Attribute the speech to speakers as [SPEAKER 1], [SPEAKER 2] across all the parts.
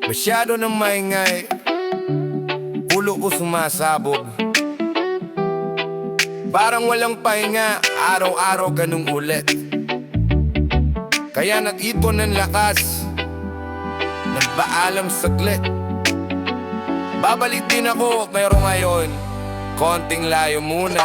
[SPEAKER 1] Masyado ng maingay, ulo ko sumasabog. Parang walang pahinga, araw-araw ganung ulit. Kaya nag-ipon ng lakas, nagpaalam saglit. Babalik din ako, pero ngayon konting layo muna.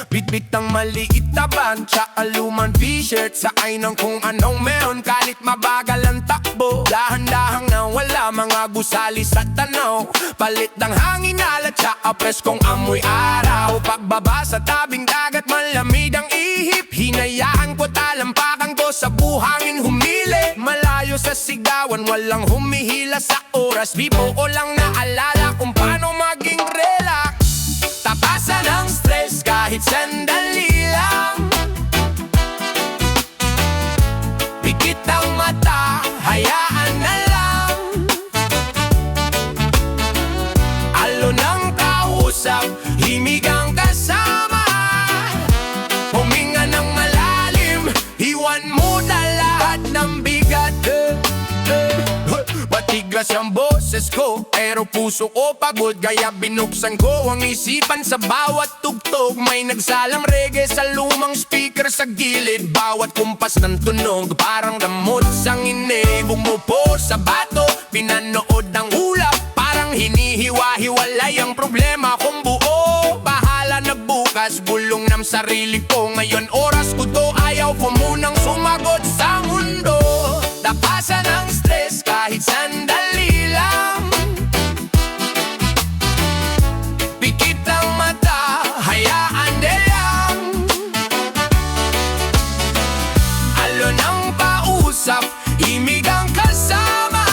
[SPEAKER 1] Bit-bit ang maliit na band, tsaka lumang t-shirt, sakay ng kung anong meron, kahit mabagal ang takbo. Dahan-dahang na wala mga gusali sa tanaw, palit ng hangin alat, tsaka preskong amoy araw. Pagbaba sa tabing dagat, malamig ang ihip, hinayaan ko talampakan ko sa buhangin humili. Malayo sa sigawan, walang humihila sa oras, bibo ko lang naalala kung paano maging relax. Tapasan ang stress kahit sandali lang. Pikit ang mata, hayaan na lang. Alon ang kausap, himig ang kasama. Huminga ng malalim, iwan mo na lahat ng bigat. Matigas ang boses ko, pero puso ko pagod, kaya binuksan ko ang isipan sa bawat tugtog. May nagsalang reggae sa lumang speaker sa gilid, bawat kumpas ng tunog parang damot sang inig. Bumupo sa bato, pinanood ng ulap, parang hinihiwa-hiwalay ang problema kong buo. Bahala na bukas, bulong ng sarili ko ngayon, oras ko to, ayaw ko munang sumagot sa mundo. Tapasan ang stress kahit sandali lang. Pikit ang mata, hayaan na lang. Alon ang pausap, himig ang kasama.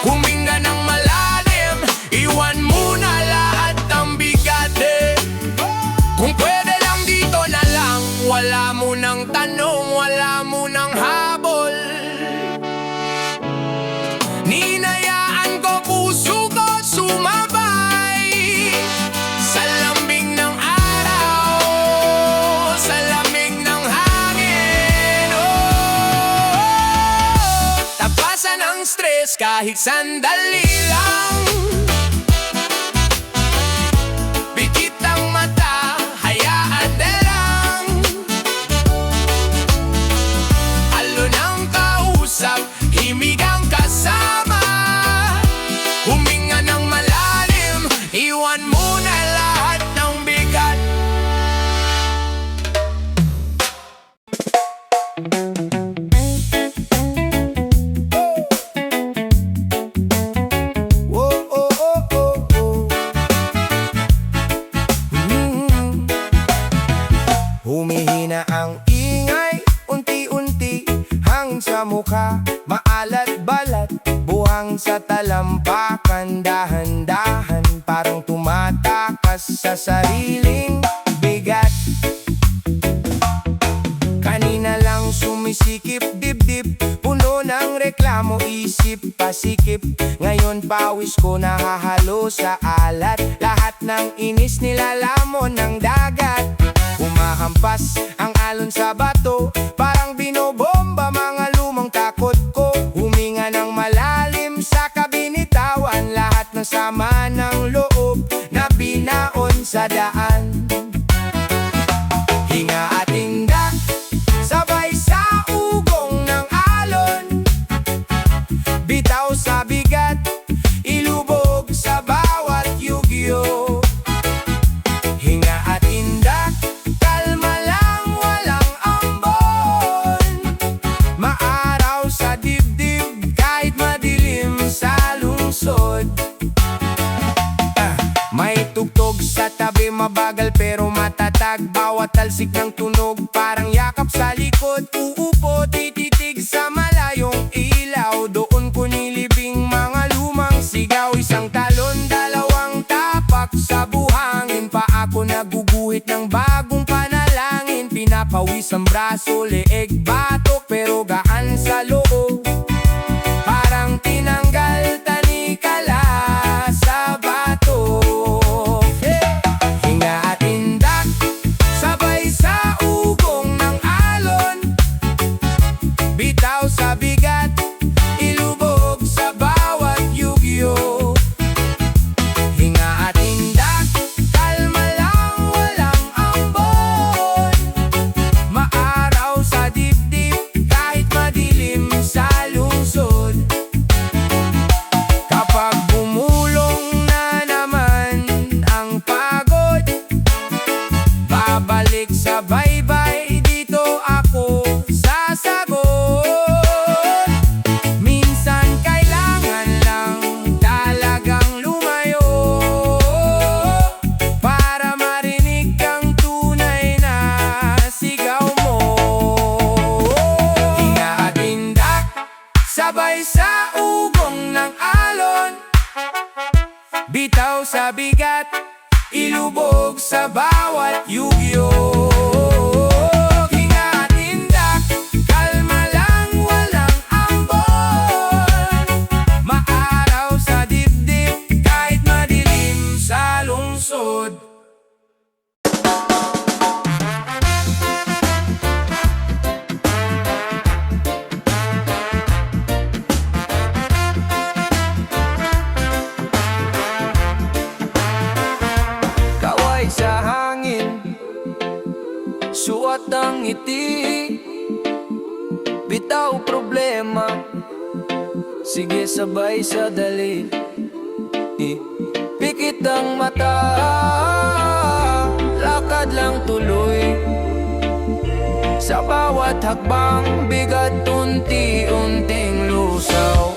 [SPEAKER 1] Huminga ng malalim, iwan mo na lahat ng bigat. Kung pwede lang dito na lang, wala mo nang tanong, wala mo nang habol. Ninayaan ko puso ko sumabay sa lambing ng araw, sa lamig ng hangin. Tapasan ang stress kahit sandali lang. Pikit ang mata, hayaan na lang. Alon ang kausap, himig ang kasama. Huminga ng malalim, iwan mo na lahat ng bigat. Humihina ang ingay, unti-unti hangin sa mukha, maalat balat, buhang sa talampakan. Dahan-dahan parang tumatakas sa sariling bigat. Kanina lang sumisikip dibdib, puno ng reklamo, isip pasikip. Ngayon pawis ko nahahalo sa alat, lahat ng inis nilalamon ng dagat. Humahampas ang alon sa bato, parang binobomba mga lumang takot ko. Huminga ng malalim sa kabinitawan, lahat ng sama ng loob na binaon sa daan. Hinga at tindak, sabay sa ugong ng alon. Bitaw sa bigat, ilubog sa bawat yugyo. Hinga at tindak, kalma lang, walang ambon. Maaraw sa dibdib, kahit madilim sa lungsod. May tugtog sa tabi, mabagal pero matatag. Bawat talsik ng tunog, parang yakap sa likod. Uupo, tititig sa malayong ilaw, doon ko nilibing mga lumang sigaw. Isang talon, dalawang tapak sa buhangin, pa ako naguguhit ng bagong panalangin. Pinapawis ang braso, leeg, batok, pero gaan sa loob, parang tinanggal tanikala sa bato. Hinga at tindak, sabay sa ugong ng alon. Bitaw sa bigat, Sabay-bay dito ako sasagot. Minsan kailangan lang talagang lumayo para marinig ang tunay na sigaw mo. Hinga at indak, sabay sa ugong ng alon. Bitaw sa bigat, ilubog sa bawat yugyo. Hinga at indak, kalma lang, walang ambon. Maaraw sa dibdib, kahit madilim sa lungsod. Kaway sa hangin, suot ang ngiti. Bitaw problema, sige sabay sa dali. Pikit ang mata, lakad lang tuloy. Sa bawat hakbang, bigat unti-unting lusaw.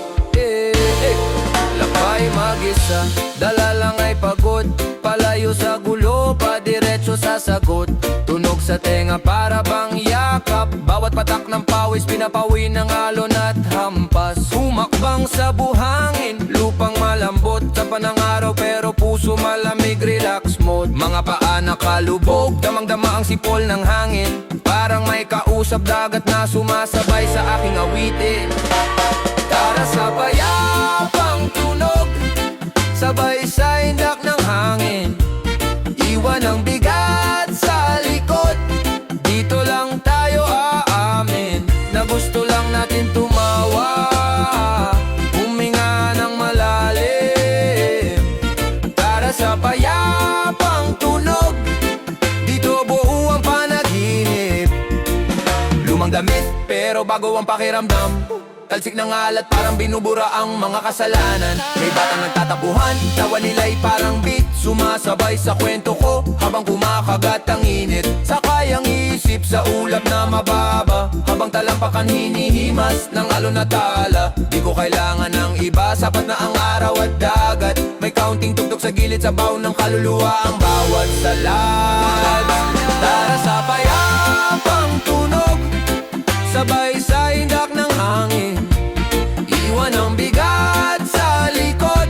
[SPEAKER 1] Lakay mag-isa, dala lang ay pagod. Palayo sa gulo, padiretso sa sagot. Tunog sa tenga para bang yakap. Bawat patak ng pawis, pinapawi ng alon at hampas. Humakbang sa buhangin, lupang malambot. Sa panang araw pero puso malamig, relax mode. Mga paa nakalubog, damang-dama ang sipol ng hangin. Parang may kausap dagat na sumasabay sa aking awitin. Tara sa payapang tunog, sabay sa indak ng hangin. Iwan ang bigat sa likod, dito lang tayo aamin na gusto lang natin tumawa, huminga ng malalim. Tara sa payapang tunog, dito buo ang panaginip. Lumang damit pero bago ang pakiramdam. Talsik ng alat parang binubura ang mga kasalanan. May batang nagtatapuhan, tawa nila'y parang beat. Sumasabay sa kwento ko habang kumakagat ang init. Sakay ang isip sa ulap na mababa, habang talampakan hinihimas ng alon na tala. Di ko kailangan ng iba, sapat na ang araw at dagat. May counting tugtog sa gilid, sabaw ng kaluluwa ang bawat salad. Tara sa payapang tunog, sabay sa indak ng hangin. Iwan ang bigat sa likod,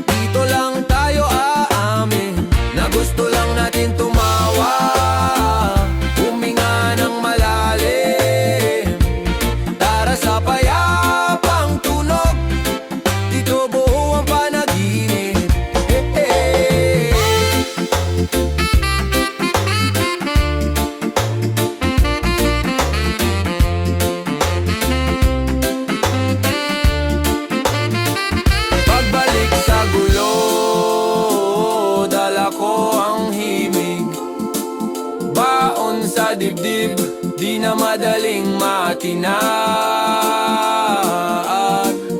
[SPEAKER 1] dito lang tayo aamin na gusto lang natin tumawa, huminga ng malalim. Tara sa payapang tunog, dito buo ang panaginip. Pagbalik sa gulo, dala ko ang himig. Baon sa dibdib, di na madaling matinag.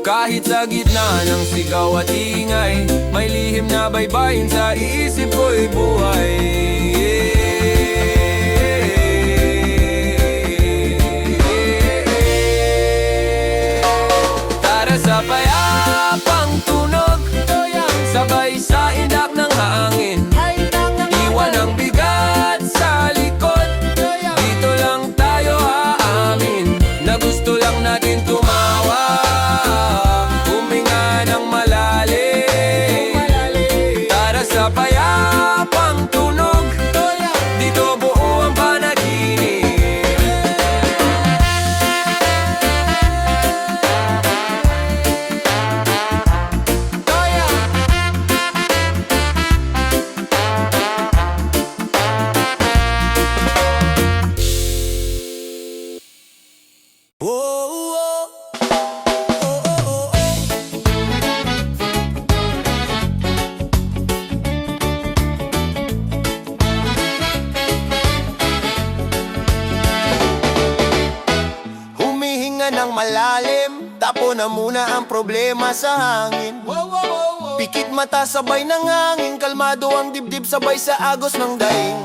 [SPEAKER 1] Kahit sa gitna ng sigaw at ingay, may lihim na baybayin sa isip ko'y buhay. Tara sa payapang tunog, sabay sa indak ng hangin. Iwan ang bigat sa likod, dito lang tayo aamin na gusto lang natin tumawa, huminga ng malalim. Tara sa payapang tunog, dito buo ang panaginip. Humihinga ng malalim, tapo na muna ang problema sa hangin. Pikit mata sabay ng hangin, kalmado ang dibdib sabay sa agos ng daing.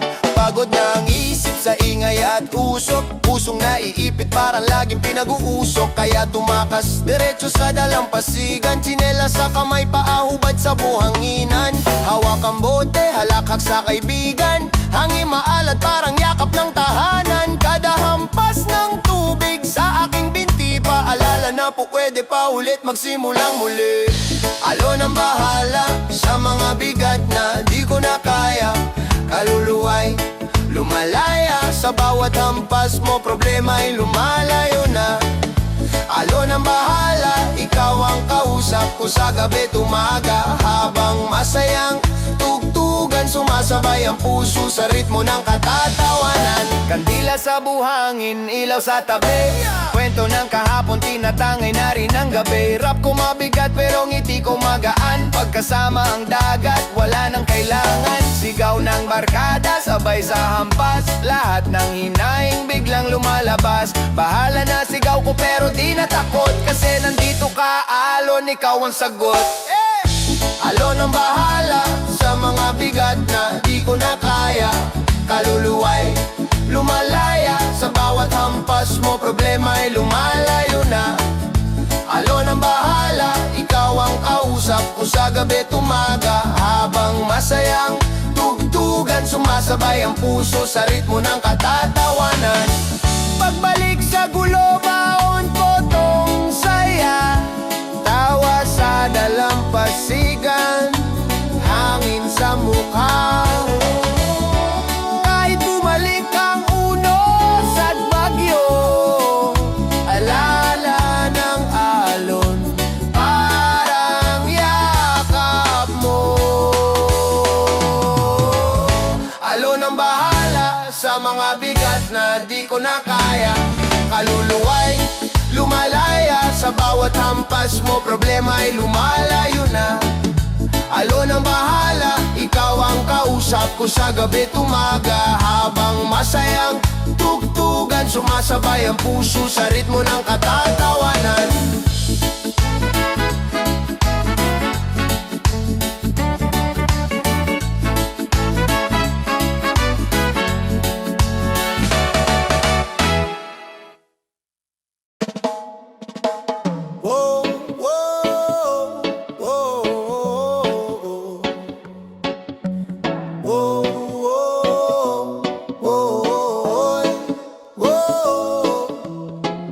[SPEAKER 2] Pagod na ang isip sa ingay at usok, pusong naiipit parang laging pinag-uusok. Kaya tumakas diretso sa dalampasigan, tsinelas sa kamay, paahubad sa buhanginan. Hawak ang bote, halakhak sa kaibigan, hangin maalat parang yakap ng tahanan. Kada hampas ng tubig sa aking binti, paalala na po pwede pa ulit magsimulang muli. Alon ang bahala sa mga bigat na di ko na kaya. Kaluluway lumalaya sa bawat hampas mo, problema'y lumalayo na. Alon ang bahala, ikaw ang kausap ko sa gabi tumaga. Habang masayang tugtugan, sumasabay ang puso sa ritmo ng katatawanan. Kandila sa buhangin, ilaw sa tabi, kwento ng kahapon, tinatangay na rin ang gabi. Rap ko mabigat pero ngiti ko magaan, pagkasama ang dagat, wala nang kailangan. Sigaw ng barkada, sabay sa hampas, lahat ng hinaing biglang lumalabas. Bahala na sigaw ko pero di natakot, kasi nandito ka, Alon, ikaw ang sagot. Alon ang bahala sa mga bigat na di ko na kaya. Kaluluway lumalaya sa bawat hampas mo, problema'y lumalayo na. Alon ang bahala, ikaw ang kausap ko sa gabi tumaga. Habang masayang tugtugan, sumasabay ang puso sa ritmo ng katatawanan. Pagbalik sa gulo, baon ko tong saya, tawa sa dalampasigan, hangin sa mukha. Kahit bumalik ang unos at bagyo, alala ng alon, parang yakap mo. Alon ang bahala sa mga bigat na di ko na kaya. Kaluluway lumalaya sa bawat hampas mo, problema'y lumalayo na. Alon ang bahala, ikaw ang kausap ko sa gabi tumaga. Habang masayang tugtugan, sumasabay ang puso sa ritmo ng katatawanan.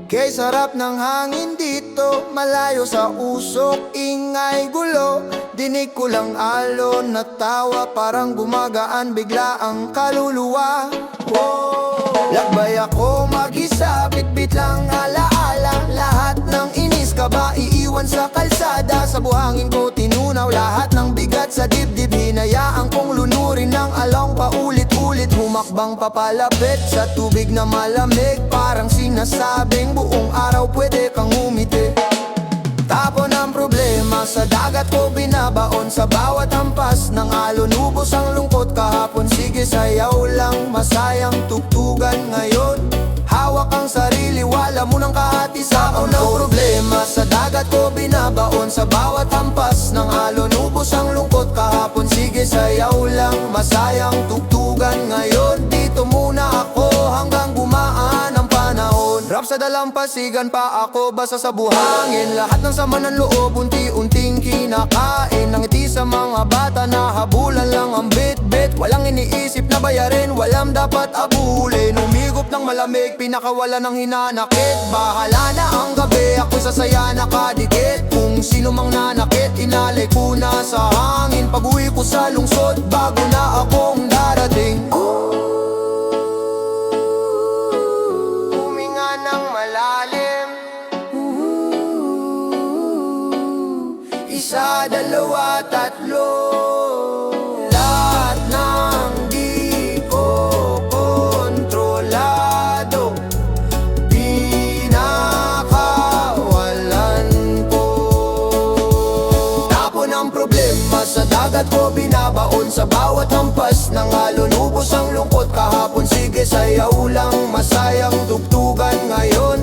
[SPEAKER 2] Kay sarap ng hangin dito, malayo sa usok, ingay gulo. Dinig ko lang alon na tawa, parang gumagaan bigla ang kaluluwa. Lakbay ako mag-isa, bitbit lang alaala. Lahat ng inis ka ba iiwan sa kalsada? Sa buhangin ko tinunaw lahat ng bigat sa dibdib, hinayaan kong lunurin ng along paulit-ulit. Humakbang papalapit sa tubig na malamig, parang sinasabing buong araw pwede kang umiti. Tapon ang problema sa dagat ko binabaon, sa bawat hampas ng alon ubos ang lungkot kahapon. Sige sayaw lang, masayang tugtugan ngayon. Hawak ang sarili, wala mo nang kahati sa ako ng problema sa dagat ko binabaon, sa bawat hampas ng alon ubos ang lungkot kahapon. Sige sayaw lang, masayang tugtugan ngayon. Dito muna ako hanggang gumaan ang panahon. Rap sa dalampasigan pa ako, basa sa buhangin. Lahat ng sama ng loob, unti-unting kinakain. Nangiti sa mga bata na habulan lang ang bit-bit. Walang iniisip na bayarin, walang dapat abulin. Umigop ng malamig, pinakawala ng hinanakit. Bahala na ang gabi, ako'y sasaya nakadikit. Kung sino mang nanakit, inalay ko na sa hangin. Pag-uwi ko sa lungsod, bago na akong darating. Huminga ng malalim, isa, dalawa, tatlo. Lahat ng di ko kontrolado, pinakawalan ko. Tapon ang problema sa dagat ko binabaon, sa bawat hampas ng alon ubos ang lungkot kahapon. Sige sayaw lang, masayang tugtugan ngayon.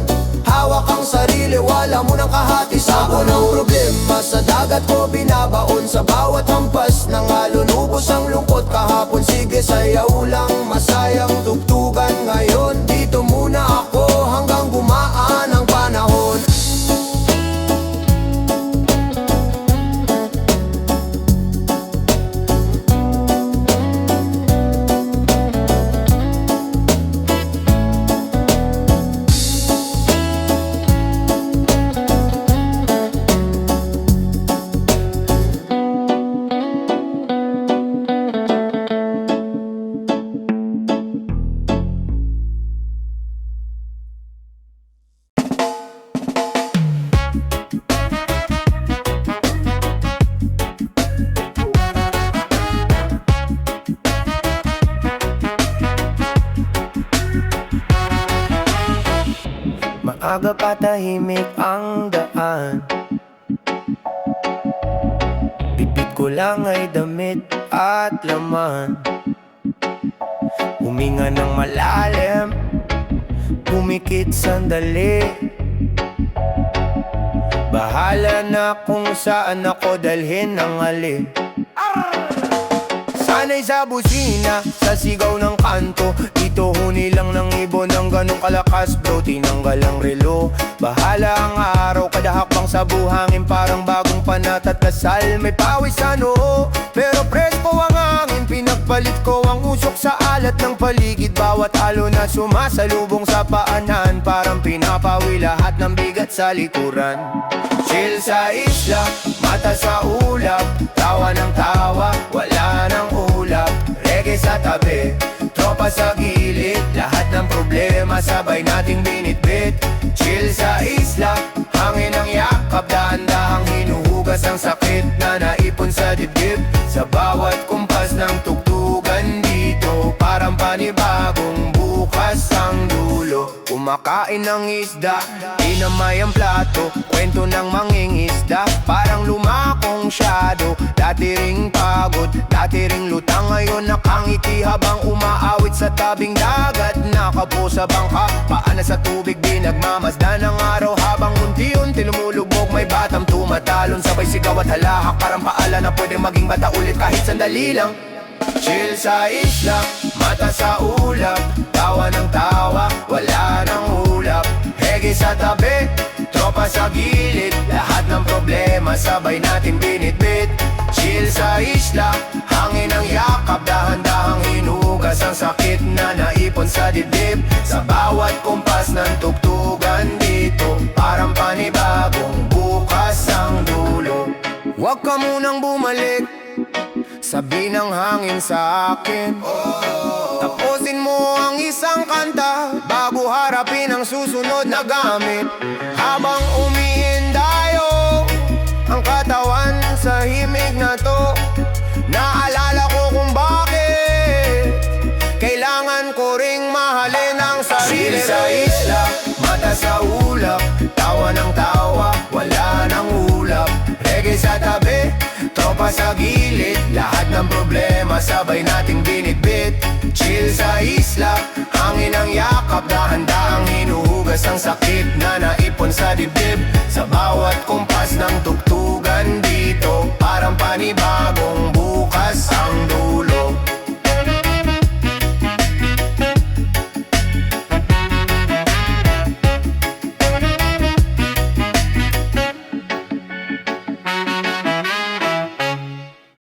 [SPEAKER 2] Hawak ang sarili, wala mo nang kahati sa ako ng problema sa dagat ko binabaon, sa bawat hampas ng alon ubos ang lungkot kahapon. Sige sayaw lang, masayang
[SPEAKER 1] Aga patahimik ang daan. Bibig ko lang ay damit at laman. Huminga ng malalim, pumikit sandali. Bahala na kung saan ako dalhin ng alin. Sanay sa busina, sa sigaw ng kanto. Dito huni lang ng ibon ng ganong kalakas bro. Tinanggal ang relo, bahala ang araw. Kada hakbang sa buhangin parang bagong panat at kasal. May pawis sa noo, pero presko ang hangin. Pinagpalit ko ang usok sa alat ng paligid. Bawat alo na sumasalubong sa paanan, parang pinapawi lahat ng bigat sa likuran. Chill sa isla, mata sa ulap, tawa ng tawa, wala nang ulap. Reggae sa tabi, tropa sa gilid, lahat ng problema sabay nating binitbit. Chill sa isla, hangin ang yakap, dahan-dahang hinuhugas ang sakit na naipon sa dibdib. Sa bawat kumpas ng tugtugan dito, parang panibagong bukas ang dulo. Kumakain ng isda, inamay ang plato, kwento ng mangingisda, parang lumakong shadow. Dati ring pagod, dati ring lutang, ngayon nakangiti habang umaawit sa tabing dagat. Nakapo sa bangka, paana sa tubig, di nagmamasdan ang araw habang unti-unti lumulubog. May batang tumatalon, sabay sigaw at halahak, parang paala na pwede maging bata ulit kahit sandali lang. Chill sa isla, mata sa ulap, tawa ng tawa, wala nang hulap. Hege sa tabi, tropa sa gilid, lahat ng problema sabay natin binitbit. Chill sa isla, hangin ang yakap, dahan-dahang hinugas ang sakit na naipon sa dibdib. Sa bawat kumpas ng tugtugan dito, parang panibagong bukas ang dulo. Huwag ka munang bumalik, sabi ng hangin sa akin. Tapusin mo ang isang kanta bago harapin ang susunod na gamit. Habang umiindayo ang katawan sa himig na to, naalala ko kung bakit kailangan ko ring mahalin ang sarili. Chill sa isla, mata sa ulap, tawa ng tawa, wala nang ulap. Reggae sa tabi, tropa sa gilid, lahat ng problema sabay nating binitbit. Chill sa isla, hangin ang yakap, dahan-dahang hinuhugas ang sakit na naipon sa dibdib. Sa bawat kumpas ng